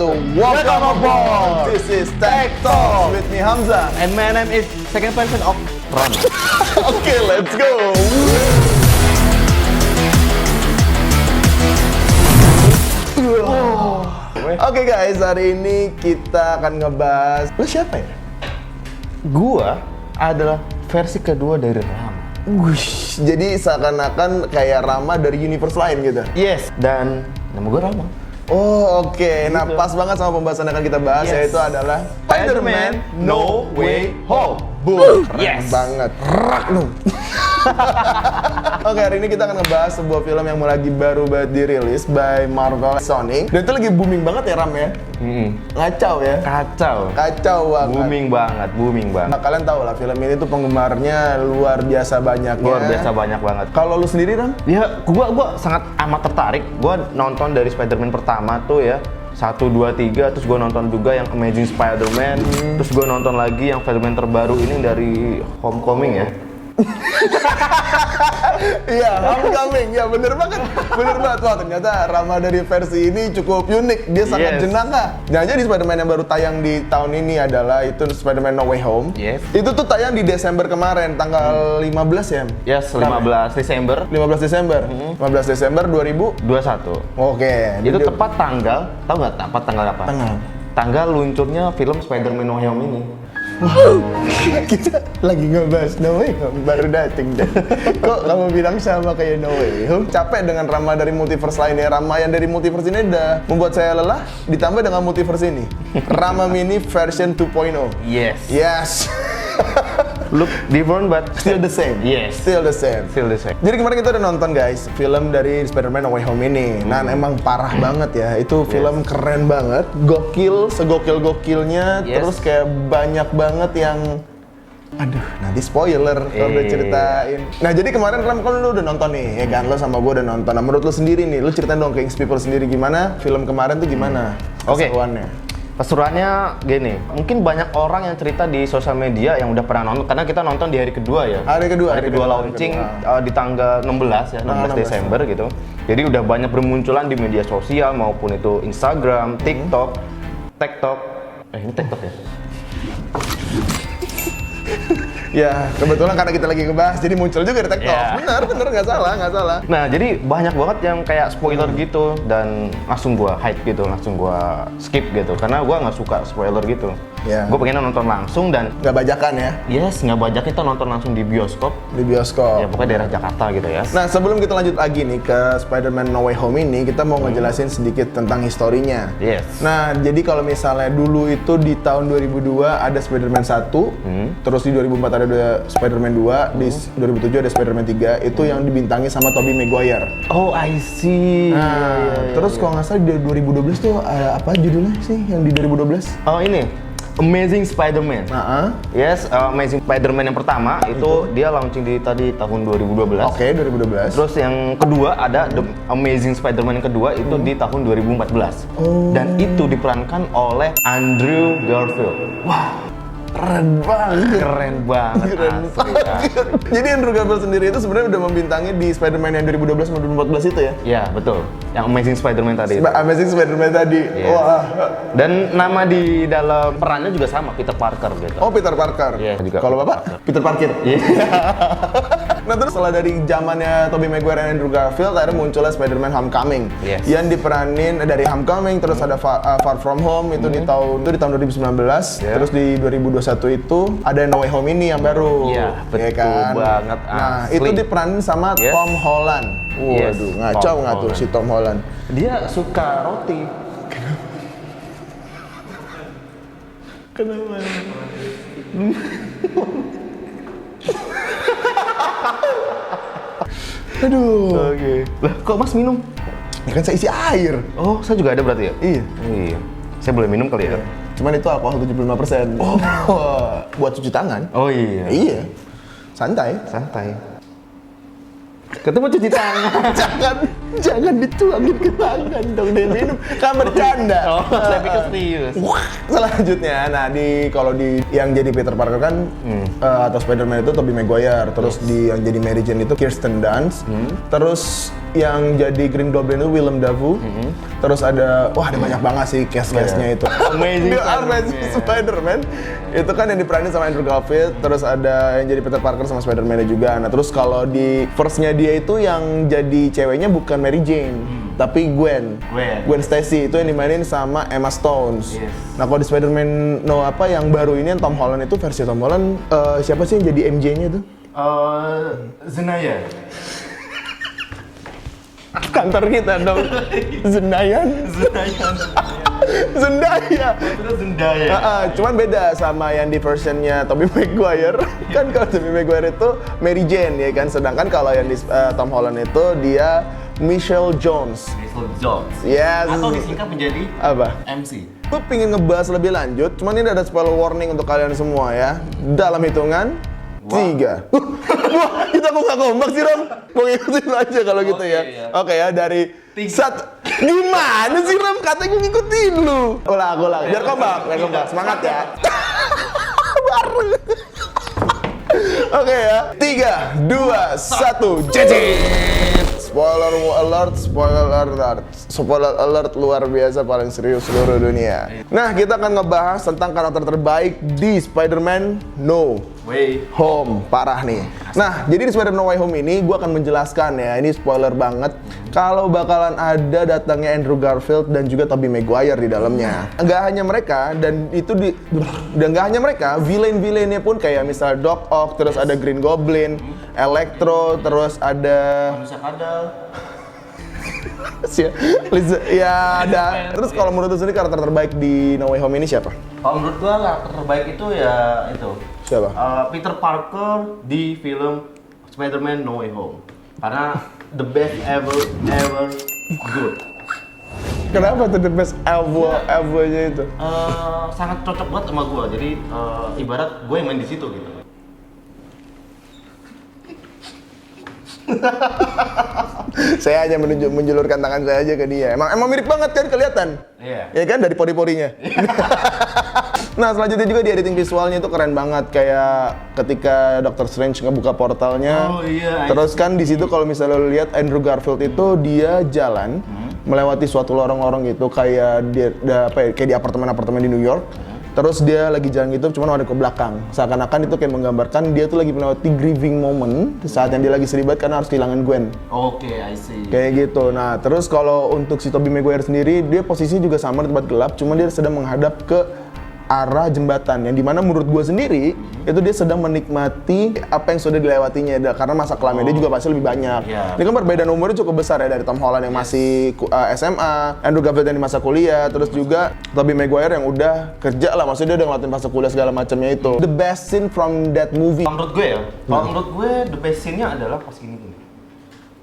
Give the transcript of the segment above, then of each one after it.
Welcome aboard! This is Tech Talk with me Hamza. And my name is second person of Ron. Okay, let's go! Oke guys, hari ini kita akan ngebahas. Lu siapa ya? Gua adalah versi kedua dari Ram. Wush, jadi seakan-akan kayak Rama dari universe lain gitu. Yes, dan nama gua Rama. Oh oke, nah pas banget sama pembahasan yang akan kita bahas, yaitu adalah Spider-Man No Way Home. Boom, keren Yes. banget. Rak lu. Oke, hari ini kita akan ngebahas sebuah film yang lagi baru banget dirilis by Marvel Sony. Dan itu lagi booming banget ya Ram ya? Ngacau ya? Kacau banget. Booming banget. Nah, kalian tahu lah film ini tuh penggemarnya luar biasa banyaknya. Luar biasa banyak banget. Kalau lu sendiri Ram? Ya, gua sangat amat tertarik. Gua nonton dari Spider-Man pertama tuh ya. 1, 2, 3, terus gue nonton juga yang Amazing Spider-Man, terus gue nonton lagi yang Spider-Man terbaru ini dari Homecoming ya. Iya, Homecoming, ya bener banget. Wah ternyata Rama dari versi ini cukup unik, dia sangat Yes. jenaka. Nah jadi Spider-Man yang baru tayang di tahun ini adalah itu Spider-Man No Way Home. Yes. Itu tuh tayang di Desember kemarin, tanggal 15 ya? Yes, 15 Desember 15 Desember? 15 Desember 2021. 21. Oke. Itu jadi- tepat tanggal, tahu nggak tepat tanggal apa? Tanggal luncurnya film Spider-Man No Way Home ini. Kita lagi ngebahas No Way Home, baru dateng deh. Kok kamu bilang sama kayak No Way Home? Capek dengan Rama dari multiverse lainnya. Rama yang dari multiverse ini udah membuat saya lelah, ditambah dengan multiverse ini. Rama Mini version 2.0. Yes. Yes. Look different but Still the same. Yes. Still the same. Still the same. Jadi kemarin kita udah nonton guys, film dari Spider-Man No Way Home ini. Nah emang parah banget ya, itu film keren banget, gokil, segokil-gokilnya, Yes. terus kayak banyak banget yang aduh, nanti spoiler kalau udah ceritain. Nah jadi kemarin Ram kan lu udah nonton nih, ya kan? Lo sama gue udah nonton. Nah menurut lu sendiri nih, lu ceritain dong ke Ings People sendiri gimana film kemarin tuh gimana Oke. keseruannya? Keseruannya gini, mungkin banyak orang yang cerita di sosial media yang udah pernah nonton, karena kita nonton di hari kedua ya. Hari kedua launching di tanggal 16 ya, 16 Desember gitu. Jadi udah banyak bermunculan di media sosial maupun itu Instagram, TikTok. Ini TikTok ya? Ya kebetulan karena kita lagi ngebahas, jadi muncul juga di TikTok. Ya. Bener, nggak salah. Nah, jadi banyak banget yang kayak spoiler gitu dan langsung gua hype gitu, langsung gua skip gitu karena gua nggak suka spoiler gitu. Ya. Gua pengen nonton langsung dan Nggak bajakan ya, yes, nggak bajak kita nonton langsung di bioskop. di bioskop. Ya pokoknya daerah Jakarta gitu ya. Nah, sebelum kita lanjut lagi nih ke Spider-Man No Way Home ini, kita mau ngejelasin sedikit tentang historinya. Yes. Nah, jadi kalau misalnya dulu itu di tahun 2002 ada Spider-Man 1, terus di 2004 ada Spider-Man 2, di 2007 ada Spider-Man 3, itu yang dibintangi sama Tobey Maguire. Oh, I see. Nah, terus kalau nggak salah di 2012 tuh apa judulnya sih yang di 2012? Oh, ini Amazing Spider-Man. Yes, Amazing Spider-Man yang pertama itu dia launching di tahun 2012. Oke, 2012. Terus yang kedua ada The Amazing Spider-Man yang kedua itu di tahun 2014. Dan itu diperankan oleh Andrew Garfield. Wah, Keren banget. keren banget. Keren asli, banget. Jadi Andrew Garfield sendiri itu sebenarnya udah membintangi di Spider-Man yang 2012 sama 2014 itu ya? Ya, betul. Yang Amazing Spider-Man tadi. itu. Amazing Spider-Man tadi. Yes. Wah. Dan nama di dalam perannya juga sama, Peter Parker gitu. Oh, Peter Parker. Iya, juga Kalau Peter Bapak? Parker. Peter Parker. Iya. Nah, terus setelah dari zamannya Tobey Maguire dan Andrew Garfield, akhirnya munculnya Spider-Man Homecoming. Yes. Yang diperanin dari Homecoming, terus ada Far From Home itu di tahun 2019. Yeah. Terus di 2021 itu ada No Way Home ini yang baru. Iya, ya betul banget, Nah, asli. itu diperanin sama Yes. Tom Holland. Yes, Waduh, ngacau Tom nggak tuh Holland. si Tom Holland? Dia suka roti. Kenapa? Aduh. Oke. Lah, kok Mas minum? Ya kan saya isi air. Oh, saya juga ada berarti ya? Iya. Iya. Saya boleh minum kali ya? Cuman itu alkohol 75%. Oh. Buat cuci tangan. Oh iya. Iya. Santai. Santai. Ketemu cuci tangan. Jangan dituangin ke tangan dong dia minum. Kan bercanda. Oh, saya pikir serius. Selanjutnya, nah kalau di yang jadi Peter Parker kan atau Spider-Man itu Tobey Maguire, terus di yang jadi Mary Jane itu Kirsten Dunst, terus yang jadi Green Goblin itu Willem Dafoe. Terus ada banyak banget sih cast-castnya itu. Amazing The Amazing Spider-Man. Itu kan yang diperanin sama Andrew Garfield, terus ada yang jadi Peter Parker sama Spider-Man juga. Nah, terus kalau di first-nya dia itu yang jadi ceweknya bukan Mary Jane, tapi Gwen Stacy, itu yang dimainin sama Emma Stone. Yes. Nah, kalau di Spider-Man yang baru ini yang Tom Holland itu versi Tom Holland, siapa sih yang jadi MJ-nya itu? Zendaya. Kantor kita dong. Zendaya. Itu Zendaya. Cuman beda sama yang di versionnya Tobey Maguire. Kan kalau Tobey Maguire itu Mary Jane ya kan, sedangkan kalau yang di Tom Holland itu dia Michelle Jones. Yes. Atau disingkat menjadi apa? MC. Gue pengen ngebahas lebih lanjut, cuman ini ada spoiler warning untuk kalian semua ya. Dalam hitungan 3. Wah, kita kok gak kompak sih, Ram? Mau ngikutin aja kalau gitu ya. Iya. Oke ya, dari 1. Gimana sih, Ram? Katanya gue ngikutin lu. Ulang. Biar kompak. Semangat ya. Baru. Oke ya. 3, 2, 1. Jejit. Spoiler alert luar biasa, paling serius seluruh dunia. Nah, kita akan ngebahas tentang karakter terbaik di Spider-Man No Way Home. Parah nih. Nah, jadi di Spider-Man No Way Home ini gue akan menjelaskan ya, ini spoiler banget, kalau bakalan ada datangnya Andrew Garfield dan juga Tobey Maguire di dalamnya. Nggak hanya mereka, dan nggak hanya mereka, villain-villainnya pun kayak misal Doc Ock, terus ada Green Goblin, Electro, terus ada Manusia kadal. ya ada. Terus kalau menurut lu sendiri karakter terbaik di No Way Home ini siapa? Kalau menurut gua karakter terbaik itu ya itu. Siapa? Peter Parker di film Spider-Man No Way Home. Karena the best ever good. Kenapa tuh the best ever-nya itu? Sangat cocok banget sama gua. Jadi ibarat gue yang main di situ gitu. Saya hanya menjulurkan tangan saya aja ke dia. Emang mirip banget kan, kelihatan? Iya. Ya kan, dari pori-porinya. Nah, selanjutnya juga di editing visualnya itu keren banget, kayak ketika Doctor Strange ngebuka portalnya. Oh iya. Terus kan di situ kalau misalnya lo lihat Andrew Garfield itu dia jalan melewati suatu lorong-lorong gitu, kayak kayak di apartemen-apartemen di New York. Terus dia lagi jalan gitu, cuman ada ke belakang. Seakan-akan itu kayak menggambarkan dia tuh lagi melewati grieving moment saat yang dia lagi sedih banget karena harus kehilangan Gwen. Oke, I see. Kayak gitu. Nah, terus kalau untuk si Tobey Maguire sendiri, dia posisinya juga sama di tempat gelap, cuma dia sedang menghadap ke arah jembatan, yang dimana menurut gue sendiri itu dia sedang menikmati apa yang sudah dilewatinya, karena masa kelamnya dia juga pasti lebih banyak. Ini kan perbedaan umurnya cukup besar ya, dari Tom Holland yang masih SMA, Andrew Garfield yang di masa kuliah, terus juga Tobey Maguire yang udah kerja lah, maksudnya dia udah ngelakuin masa kuliah segala macamnya itu. The best scene from that movie. Kalau menurut gue ya, menurut gue the best scene-nya adalah pas gini.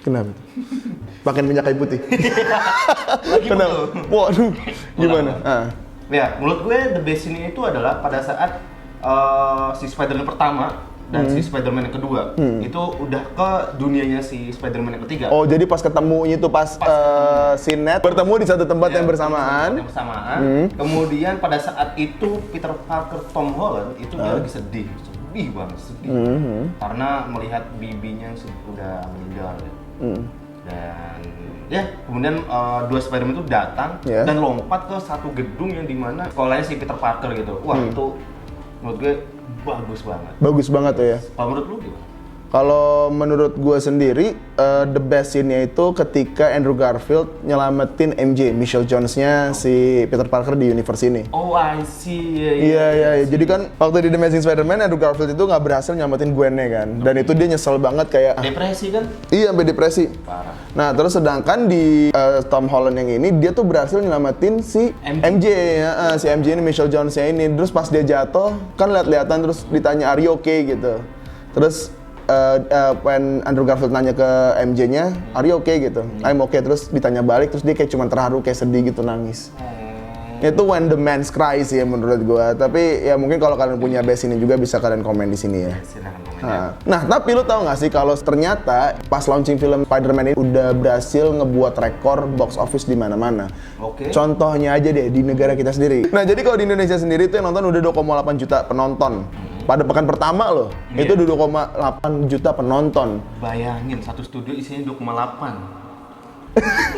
Kenapa? Pakai minyak kayu putih. Kenapa? Waduh, gimana? Ya, menurut gue the best scene itu adalah pada saat si Spider-Man pertama dan si Spider-Man yang kedua itu udah ke dunianya si Spider-Man yang ketiga. Oh, jadi pas ketemunya itu pas si Ned bertemu di satu tempat yang bersamaan. Kemudian pada saat itu Peter Parker Tom Holland itu dia lagi sedih banget, karena melihat bibinya yang sudah meninggal. Dan ya, kemudian dua Spider-Man itu datang dan lompat ke satu gedung yang dimana sekolahnya si Peter Parker gitu. Wah, itu menurut gue bagus banget. Bagus banget tuh ya. Kalau menurut lu gimana? Kalau menurut gue sendiri, the best scene-nya itu ketika Andrew Garfield nyelamatin MJ, Michelle Jones-nya si Peter Parker di universe ini. Oh, I see. Iya. Jadi kan waktu di The Amazing Spider-Man, Andrew Garfield itu nggak berhasil nyelamatin Gwen-nya kan. Dan itu dia nyesel banget kayak... Depresi kan? Iya, sampai depresi. Parah. Nah, terus sedangkan di Tom Holland yang ini, dia tuh berhasil nyelamatin si MJ si MJ ini, Michelle Jones-nya ini. Terus pas dia jatuh, kan lihat-lihatan terus ditanya, "Are you okay?" gitu. Terus when Andrew Garfield nanya ke MJ-nya, "Are you okay?" gitu. "I'm okay." Terus ditanya balik, terus dia kayak cuma terharu, kayak sedih gitu, nangis. Itu when the man's cry sih ya menurut gua. Tapi ya mungkin kalau kalian punya best ini juga bisa kalian komen di sini ya. Nah, tapi lu tahu nggak sih kalau ternyata pas launching film Spider-Man ini udah berhasil ngebuat rekor box office di mana-mana. Contohnya aja deh di negara kita sendiri. Nah, jadi kalau di Indonesia sendiri tuh yang nonton udah 2,8 juta penonton. Pada pekan pertama loh, itu 2,8 juta penonton. Bayangin, satu studio isinya 2,8.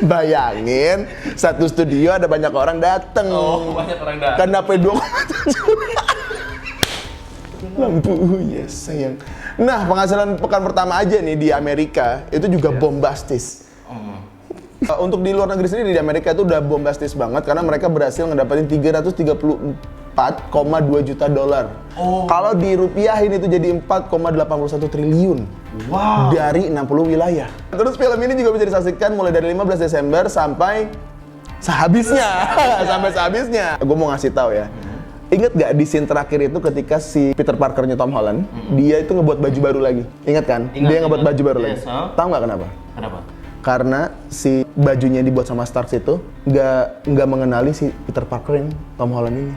Bayangin, satu studio ada banyak orang dateng. Oh, banyak orang datang. Karena P2,7 lampu, yes sayang. Nah, penghasilan pekan pertama aja nih di Amerika itu juga bombastis. Untuk di luar negeri sendiri di Amerika itu udah bombastis banget karena mereka berhasil ngedapetin 334,2 juta dolar. Kalau dirupiahin itu jadi 4,81 triliun. Wow. Dari 60 wilayah. Terus film ini juga bisa disaksikan mulai dari 15 Desember sampai sehabisnya. Sampai sehabisnya. Gue mau ngasih tahu ya. Ingat gak di scene terakhir itu ketika si Peter Parker-nya Tom Holland, dia itu ngebuat baju baru lagi. Ingat kan? Dia ngebuat baju baru lagi. Tahu nggak kenapa? Kenapa? Karena si bajunya yang dibuat sama Stark itu nggak mengenali si Peter Parker yang Tom Holland ini.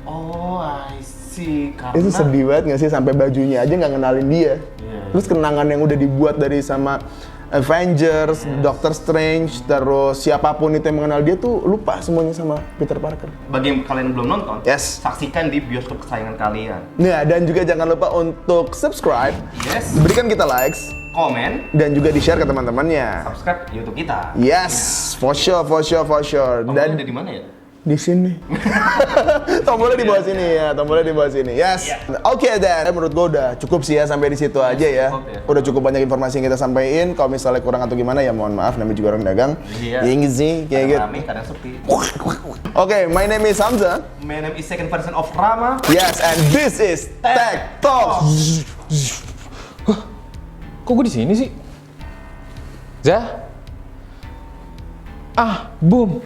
Oh, I see. Karena Itu sedih banget nggak sih sampai bajunya aja nggak kenalin dia. Terus kenangan yang udah dibuat dari sama Avengers, Doctor Strange, terus siapapun itu yang mengenal dia tuh lupa semuanya sama Peter Parker. bagi yang kalian yang belum nonton, Yes. saksikan di bioskop kesayangan kalian. Nah, dan juga jangan lupa untuk subscribe, Yes. berikan kita likes, Komen, dan juga di-share ke teman-temannya. subscribe YouTube kita. Yes, for sure. Tombolnya Dan ada di mana ya? di sini. Tombolnya di bawah sini ya, tombolnya di bawah sini. Yes. Oke, Dan. Menurut gue udah cukup sih ya sampai di situ aja ya. cukup ya. Udah cukup banyak informasi yang kita sampaikan. Kalau misalnya kurang atau gimana ya mohon maaf, namanya juga orang dagang. Iya. Yang sih kayak Kadang gitu. rame, kadang sepi. Oke, my name is Hamza. My name is second version of Rama. Yes, and this is Tech Talk. Kok gue di sini sih? Zah? Ah, boom.